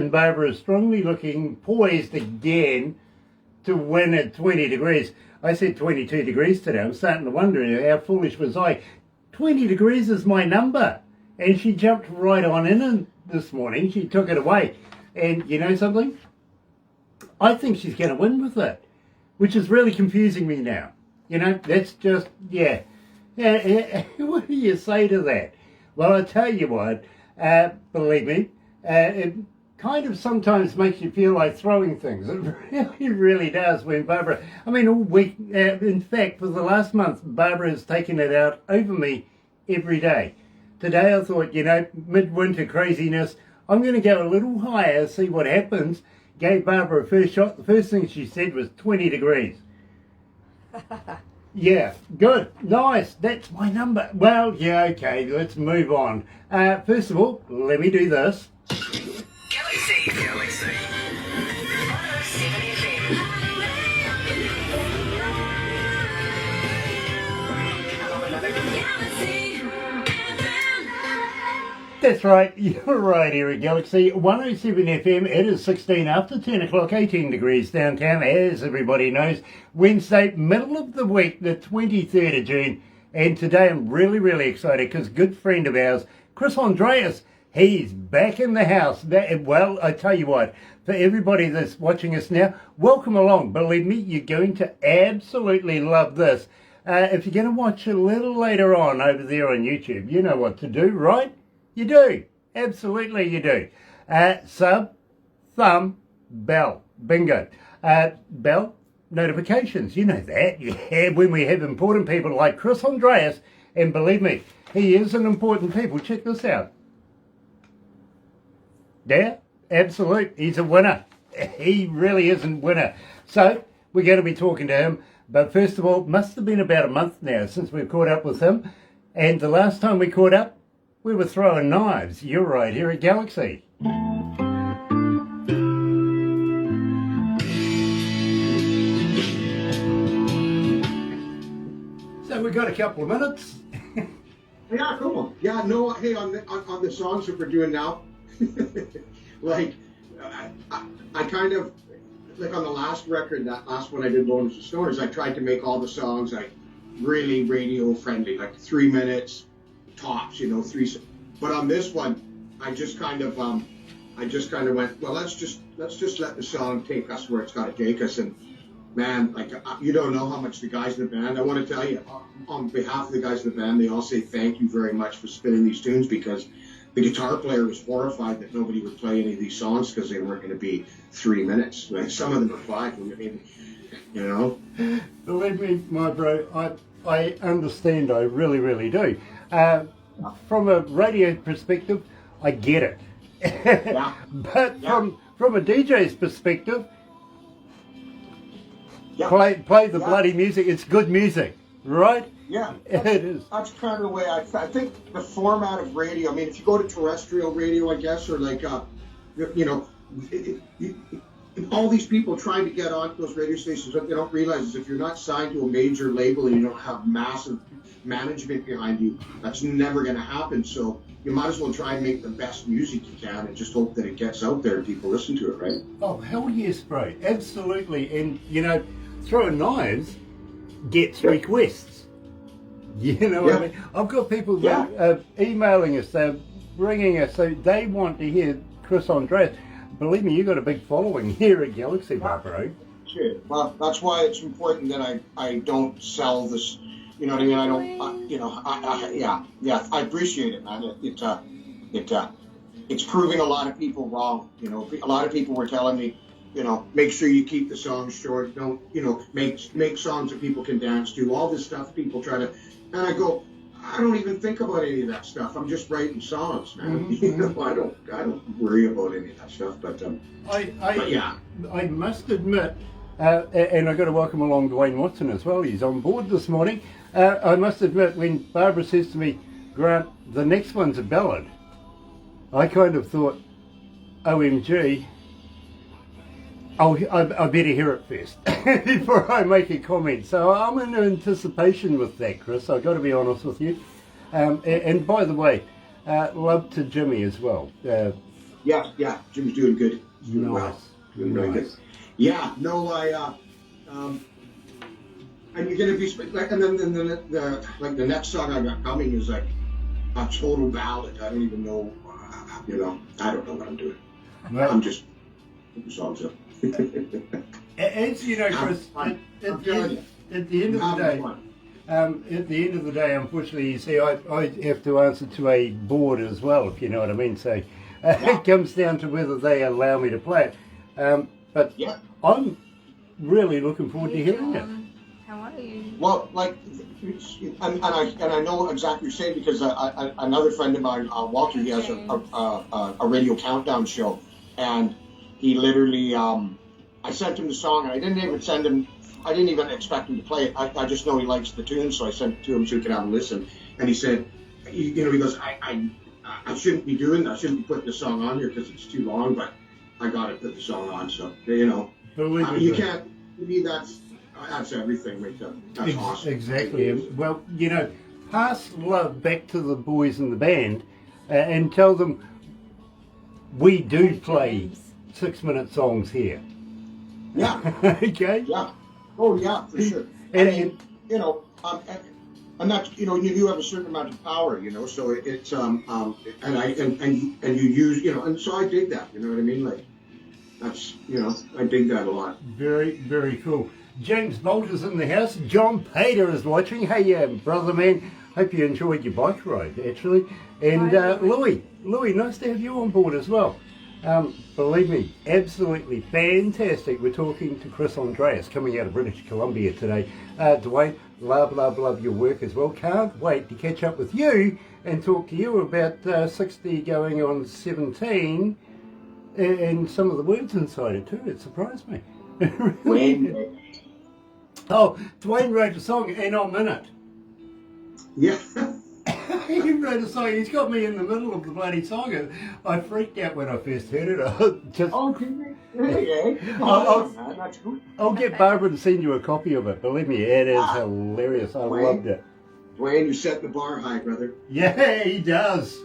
And Barbara is strongly looking poised again to win at 20 degrees. I said 22 degrees today. I'm starting to wonder how foolish was I. 20 degrees is my number. And she jumped right on in this morning. She took it away. And you know something? I think she's going to win with it, which is really confusing me now. You know, that's just, yeah. What do you say to that? Well, I tell you what, believe me, it kind of sometimes makes you feel like throwing things. It really does when Barbara, I mean, all week, in fact, for the last month, Barbara has taken it out over me every day. Today I thought, you know, midwinter craziness, I'm going to go a little higher, see what happens. Gave Barbara a first shot. The first thing she said was 20 degrees. Yeah, good, nice, that's my number. Well, yeah, okay, let's move on. First of all, let me do this. Galaxy 107fm. That's right, you're right here at Galaxy 107 FM. It is 16 after 10 o'clock, 18 degrees downtown, as everybody knows. Wednesday, middle of the week, the 23rd of June. And today I'm really excited because a good friend of ours, Chris Andres, he's back in the house. Well, I tell you what, for everybody that's watching us now, welcome along. Believe me, you're going to absolutely love this. If you're going to watch a little later on over there on YouTube, you know what to do, right? You do. Absolutely you do. Sub, thumb, bell. Bingo. Bell, notifications. You know that. Yeah, when we have important people like Chris Andres, and believe me, he is an important people. Check this out. Yeah, absolute. He's a winner. He really is a winner. So, we're going to be talking to him. But first of all, must have been about a month now since we've caught up with him. And the last time we caught up, we were throwing knives. You're right, here at Galaxy. So we've got a couple of minutes. Yeah, cool. Yeah, no, hey, on the songs that we're doing now, like, I kind of, like on the last record, that last one I did, Loners and Stoners, I tried to make all the songs like really radio friendly, like 3 minutes tops, you know, but on this one, I just kind of went, well, let's just let the song take us where it's got to take us. And man, like, you don't know how much the guys in the band, I want to tell you, on behalf of the guys in the band, they all say thank you very much for spinning these tunes, because the guitar player was horrified that nobody would play any of these songs because they weren't going to be 3 minutes. Like, some of them are 5, you know. Believe me, my bro, I understand, I really do. From a radio perspective, I get it. Yeah. But yeah. from a DJ's perspective, yeah. play the bloody music. It's good music, right? Yeah, it is. That's kind of the way I think the format of radio. I mean, if you go to terrestrial radio, I guess, or like, you know, all these people trying to get on those radio stations, what they don't realize is if you're not signed to a major label and you don't have massive management behind you, that's never going to happen. So you might as well try and make the best music you can and just hope that it gets out there and people listen to it, right? Oh, hell yes, bro. Absolutely. And, you know, throwing knives gets requests. You know what I mean? I've got people that emailing us, ringing us, so they want to hear Chris Andres. Believe me, you've got a big following here at Galaxy, bro. Sure. Well, that's why it's important that I don't sell this. You know what I mean? I don't. You know. I appreciate it, man. It's proving a lot of people wrong. You know, a lot of people were telling me, you know, make sure you keep the songs short. Don't, you know, make songs that people can dance to. All this stuff people try to, and I go, I don't even think about any of that stuff. I'm just writing songs, man. Mm-hmm. You know, I don't worry about any of that stuff. But I must admit, and I've got to welcome along Dwayne Watson as well. He's on board this morning. I must admit, when Barbara says to me, Grant, the next one's a ballad, I kind of thought, OMG, I better hear it first before I make a comment. So I'm in anticipation with that, Chris. I've got to be honest with you. And by the way, love to Jimmy as well. Yeah. Jim's doing good. He's doing well. Nice. Doing really good. Nice. Yeah, no, and you're gonna be and then the next song I got coming is like a total ballad. I don't even know, I don't know what I'm doing. Well, I'm just putting songs up. as you know, Chris, I'm at telling you, the end of the having day, fun. at the end of the day, unfortunately, you see, I have to answer to a board as well, if you know what I mean. So it comes down to whether they allow me to play it. But Yeah. I'm really looking forward to hearing it. How are you? Well, like, and I know exactly what you're saying because another friend of mine, Walter, he has a radio countdown show, and he literally, I sent him the song, and I didn't even expect him to play it. I just know he likes the tune, so I sent it to him so he could have a listen. And he said, he goes, I shouldn't be putting the song on here because it's too long, but I got to put the song on. So you can't. To me, that's everything right there. That's awesome. Exactly. Well, pass love back to the boys in the band and tell them we do play 6-minute songs here. Yeah. Okay? Yeah. Oh, yeah, for sure. And and that's, you have a certain amount of power, so it's, and you use, and so I dig that, you know what I mean? Like, that's, I dig that a lot. very, very cool. James Bolt is in the house. John Pater is watching. Hey, brother man, hope you enjoyed your bike ride, actually. And Louis, nice to have you on board as well. Believe me, absolutely fantastic. We're talking to Chris Andres coming out of British Columbia today. Dwayne, love your work as well. Can't wait to catch up with you and talk to you about 60 going on 17 and some of the words inside it too. It surprised me. Wayne. Oh, Dwayne wrote a song and I'm in it. Yeah. He wrote a song. He's got me in the middle of the bloody song. I freaked out when I first heard it. That's good. I'll get Barbara to send you a copy of it. Believe me, it is hilarious. I loved it. Dwayne, you set the bar high, brother. Yeah, he does.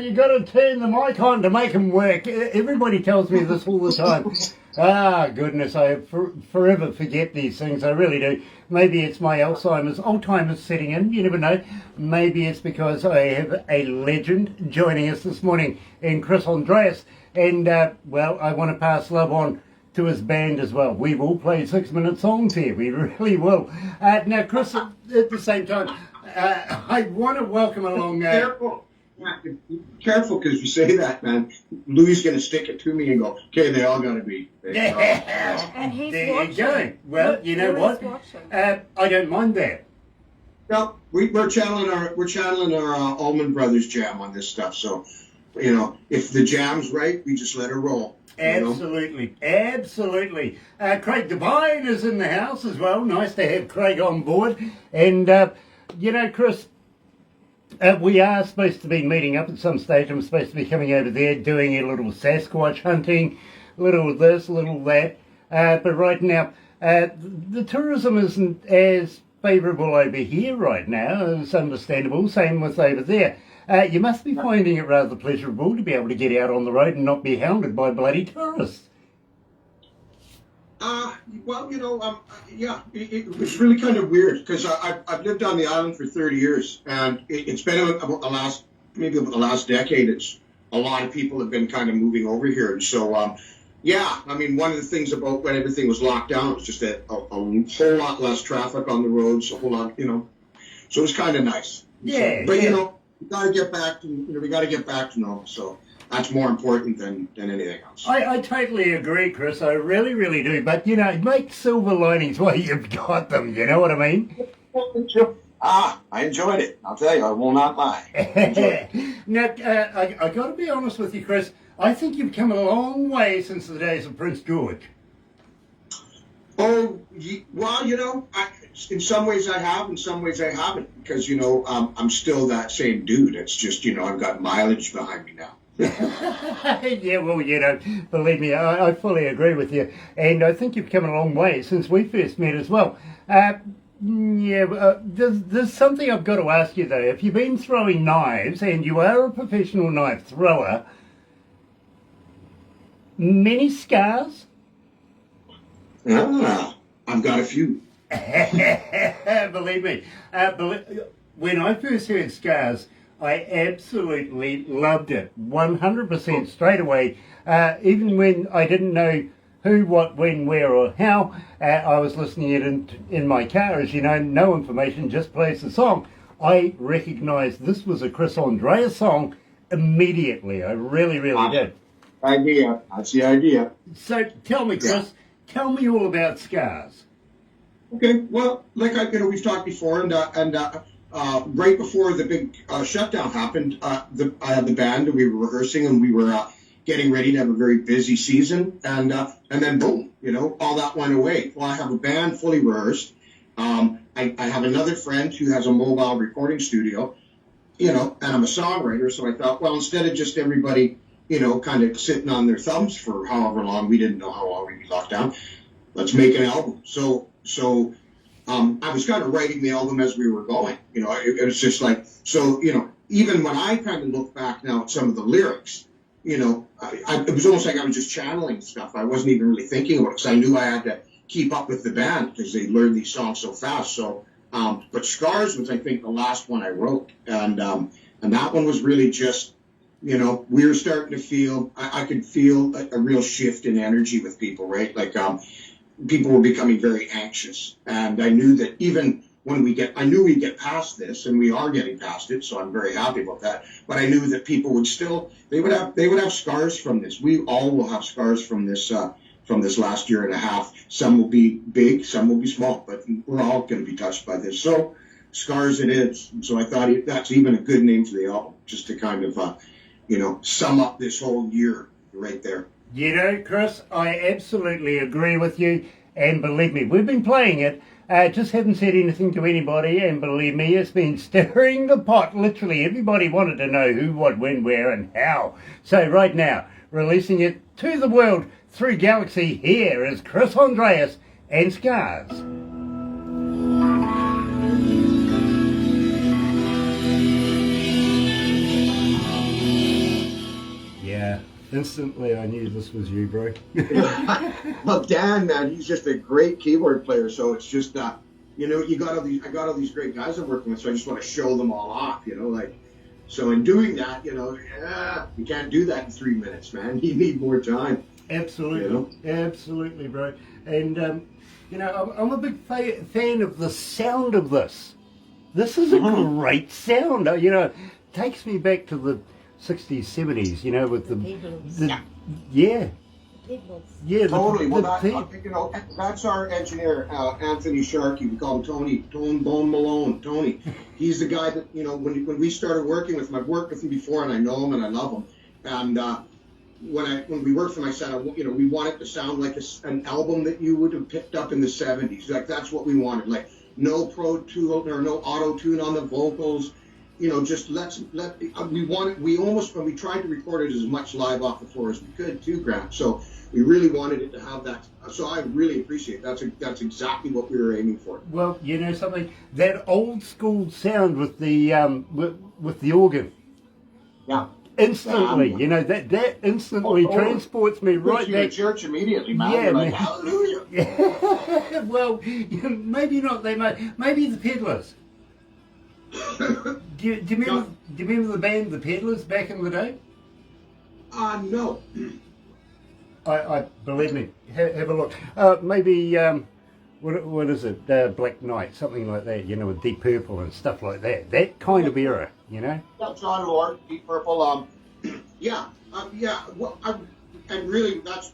You got to turn the mic on to make them work. Everybody tells me this all the time. Goodness, I forever forget these things. I really do. Maybe it's my Alzheimer's setting in. You never know. Maybe it's because I have a legend joining us this morning in Chris Andres. And, I want to pass love on to his band as well. We will play 6-minute songs here. We really will. Now, Chris, at the same time, I want to welcome along... Careful, because you say that, man. Louis going to stick it to me and go, okay, they all got to be. And he's there watching. you go. Well, you know what? I don't mind that. No, we're channeling our Allman Brothers jam on this stuff. So, if the jam's right, we just let her roll. Absolutely. Craig Devine is in the house as well. Nice to have Craig on board. And, Chris, we are supposed to be meeting up at some stage. I'm supposed to be coming over there doing a little Sasquatch hunting, little this, little that. But right now, the tourism isn't as favourable over here right now. It's understandable. Same with over there. You must be finding it rather pleasurable to be able to get out on the road and not be hounded by bloody tourists. Well, yeah, it was really kind of weird because I've lived on the island for 30 years, and it's been about the last decade. It's a lot of people have been kind of moving over here, and so yeah, I mean, one of the things about when everything was locked down was just a whole lot less traffic on the roads, a whole lot, so it was kind of nice. Yeah, so, but yeah. we got to get back to normal. So that's more important than anything else. I totally agree, Chris. I really, really do. But, make silver linings while you've got them. You know what I mean? I enjoyed it. I'll tell you, I will not lie. Now, I got to be honest with you, Chris. I think you've come a long way since the days of Prince George. Oh, well, in some ways I have, in some ways I haven't, because, I'm still that same dude. It's just, I've got mileage behind me now. Yeah, well, believe me, I fully agree with you. And I think you've come a long way since we first met as well. There's something I've got to ask you, though. If you've been throwing knives and you are a professional knife thrower, many scars? I've got a few. Believe me, when I first heard scars, I absolutely loved it, 100% straight away. Even when I didn't know who, what, when, where, or how, I was listening it in my car, as you know, no information, just plays the song. I recognised this was a Chris Andres song immediately. I really, really did. That's the idea. So tell me, Chris, tell me all about scars. Okay, well, like we've talked before, and right before the big shutdown happened, I had the band, and we were rehearsing, and we were getting ready to have a very busy season, and then boom, all that went away. Well, I have a band fully rehearsed. I have another friend who has a mobile recording studio, and I'm a songwriter, so I thought, well, instead of just everybody, kind of sitting on their thumbs for however long, we didn't know how long we'd be locked down, let's make an album. So I was kind of writing the album as we were going. It was just like, so, even when I kind of look back now at some of the lyrics, it was almost like I was just channeling stuff. I wasn't even really thinking about it because I knew I had to keep up with the band because they learned these songs so fast. So, but Scars was, I think, the last one I wrote. And that one was really just, we were starting to feel, I could feel a real shift in energy with people, right? Like, people were becoming very anxious, and I knew that even when I knew we'd get past this, and we are getting past it, so I'm very happy about that. But I knew that people would still, they would have scars from this. We all will have scars from this last year and a half. Some will be big, some will be small, but we're all going to be touched by this. So Scars it is. And so I thought that's even a good name for the album, just to kind of, sum up this whole year right there. Chris, I absolutely agree with you, and believe me, we've been playing it, just haven't said anything to anybody, and believe me, it's been stirring the pot. Literally, everybody wanted to know who, what, when, where, and how. So right now, releasing it to the world through Galaxy, here is Chris Andres and Scars. Yeah. Instantly, I knew this was you, bro. Well, Dan, man, he's just a great keyboard player. So it's just, I got all these great guys I'm working with. So I just want to show them all off, So in doing that, you can't do that in 3 minutes, man. You need more time. Absolutely, absolutely, bro. And I'm a big fan of the sound of this. This is a great sound. It takes me back to the 60s, 70s, with Totally. That's our engineer, Anthony Sharkey. We call him Tony, Tone Bone Malone. Tony. He's the guy that, when we started working with him, I've worked with him before, and I know him and I love him. And when we worked for my son, we want it to sound like an album that you would have picked up in the 70s. Like, that's what we wanted. Like, no Pro Tool or no auto tune on the vocals. Just we tried to record it as much live off the floor as we could too, Grant. So we really wanted it to have that. So I really appreciate it. That's exactly what we were aiming for. Well, something, that old school sound with the organ. Yeah. Instantly, you know, that instantly Oh, transports me right Puts you in back. church immediately, man. Yeah, You're like, man. hallelujah. Yeah, well, maybe not. Maybe the Peddlers. Do you remember the band The Peddlers back in the day? No. I believe me. Have a look. Maybe what is it? Black Knight, something like that. You know, with Deep Purple and stuff like that. That kind of era. You know. Yeah, John Lord, Deep Purple. Yeah. Well, and really, that's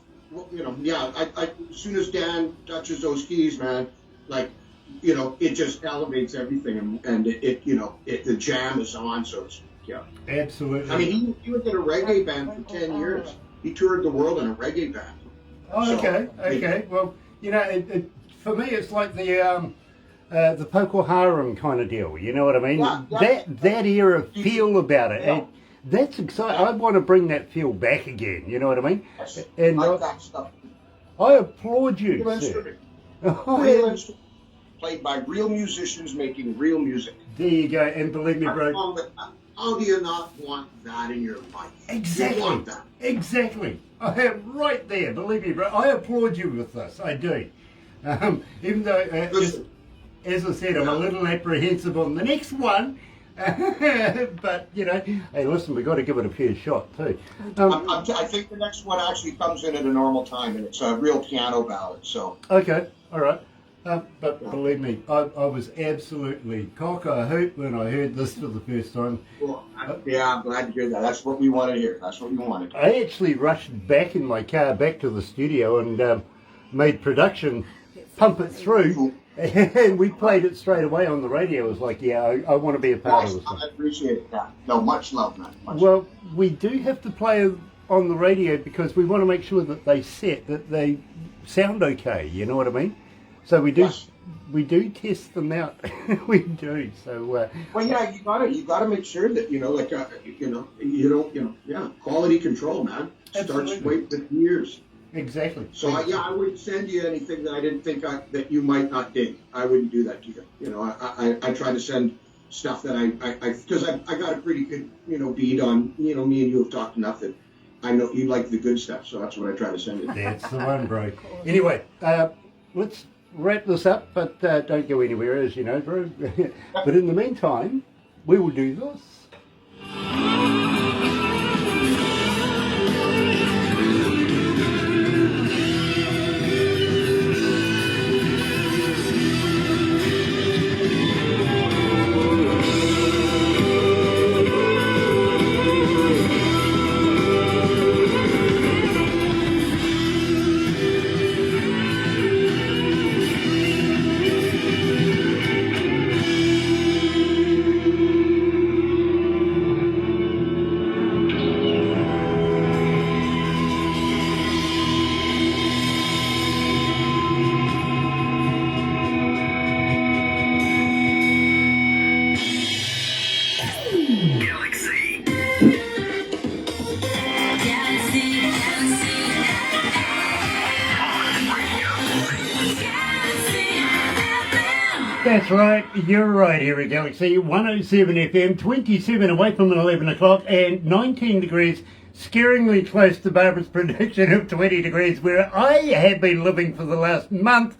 you know. Yeah. As soon as Dan touches those keys, man, like, you know, it just elevates everything, and it you know, the jam is on. So it's, yeah. Absolutely. I mean, he was in a reggae band for 10 years. He toured the world in a reggae band. Oh, okay. Well, you know, for me, it's like the Poco Harem kind of deal. You know what I mean? Yeah. That era feel about it. And that's exciting. I want to bring that feel back again. You know what I mean? And Like that stuff. I applaud you, Real sir. instrument. Real instrument. Played by real musicians making real music. There you go. And believe me, bro. How do you not want that in your life? Exactly. You want that. Exactly. I am right there. Believe me, bro. I applaud you with this. I do. Even though, as I said, I'm a little apprehensive on the next one. But, you know, hey, listen, we've got to give it a fair shot, too. I think the next one actually comes in at a normal time, and it's a real piano ballad. So. Okay. All right. But believe me, I was absolutely cock-a-hoot when I heard this for the first time. Well, I'm glad to hear that. That's what we want to hear. That's what we wanted. I actually rushed back in my car back to the studio and made production pump it through, and we played it straight away on the radio. It was like, yeah, I want to be a part of this one. I appreciate that. No, much love, man. Well, we do have to play on the radio because we want to make sure that they sound okay. You know what I mean? So we do. Yes. We do test them out. We do. So. Well, yeah, you gotta make sure that you know, like, you know, you don't, quality control, man. Absolutely. Starts waiting for years. Exactly. So I wouldn't send you anything that I didn't think that you might not dig. I wouldn't do that to you. You know, I try to send stuff that because I got a pretty good, you know, bead on, you know, me and you have talked enough that I know you like the good stuff, so that's what I try to send you. That's the one, bro. Anyway, let's wrap this up, but don't go anywhere, as you know, bro. But in the meantime, we will do this. Galaxy. That's right, you're right here at Galaxy 107 FM, 27 away from 11 o'clock and 19 degrees, scaringly close to Barbara's prediction of 20 degrees, where I have been living for the last month.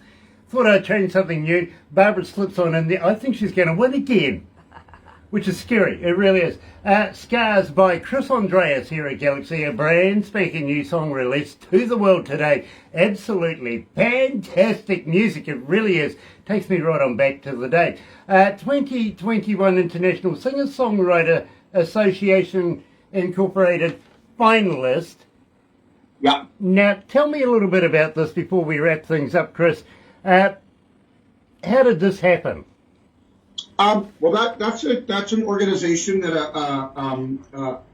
Thought I'd change something new. Barbara slips on in there. I think she's going to win again, which is scary. It really is. Scars by Chris Andres here at Galaxy, a brand spanking new song released to the world today. Absolutely fantastic music. It really is. Takes me right on back to the day. 2021 International Singer-Songwriter Association Incorporated finalist. Yeah. Now, tell me a little bit about this before we wrap things up, Chris. How did this happen? Well, that's an organization that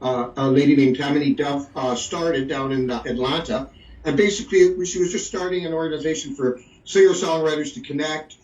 a lady named Tammany Duff started down in Atlanta, and basically she was just starting an organization for singer-songwriters to connect,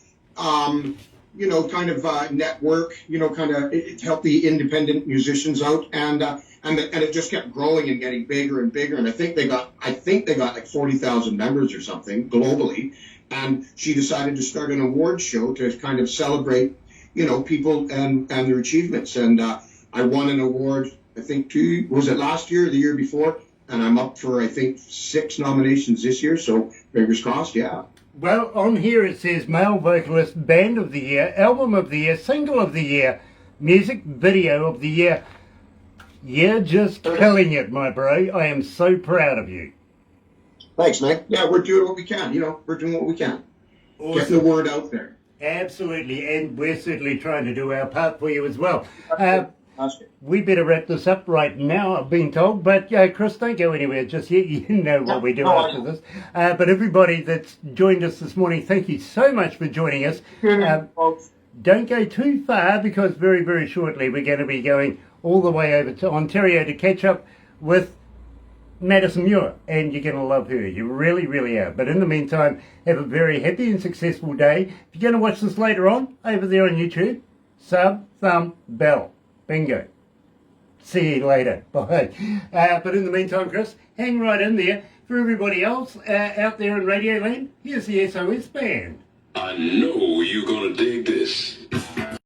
you know, kind of network, you know, kind of help the independent musicians out, and it just kept growing and getting bigger and bigger, and I think they got like 40,000 members or something globally, and she decided to start an award show to kind of celebrate, you know, people and their achievements. And I won an award I think was it last year or the year before? And I'm up for, I think, 6 nominations this year, so fingers crossed, yeah. Well, on here it says male vocalist, band of the year, album of the year, single of the year, music video of the year. You're just killing it, my bro. I am so proud of you. Thanks, man. Yeah, we're doing what we can. We're doing what we can. Awesome. Getting the word out there. Absolutely, and we're certainly trying to do our part for you as well. Awesome. We better wrap this up right now, I've been told. But Chris, don't go anywhere just yet. You know what we do after this. But everybody that's joined us this morning, thank you so much for joining us. Don't go too far, because very, very shortly we're going to be going all the way over to Ontario to catch up with Madison Muir, and you're going to love her. You really, really are. But in the meantime, have a very happy and successful day. If you're going to watch this later on, over there on YouTube, sub, thumb, bell. Bingo. See you later. Bye. But in the meantime, Chris, hang right in there. For everybody else out there in Radio Land, here's the SOS Band. I know you're gonna dig this.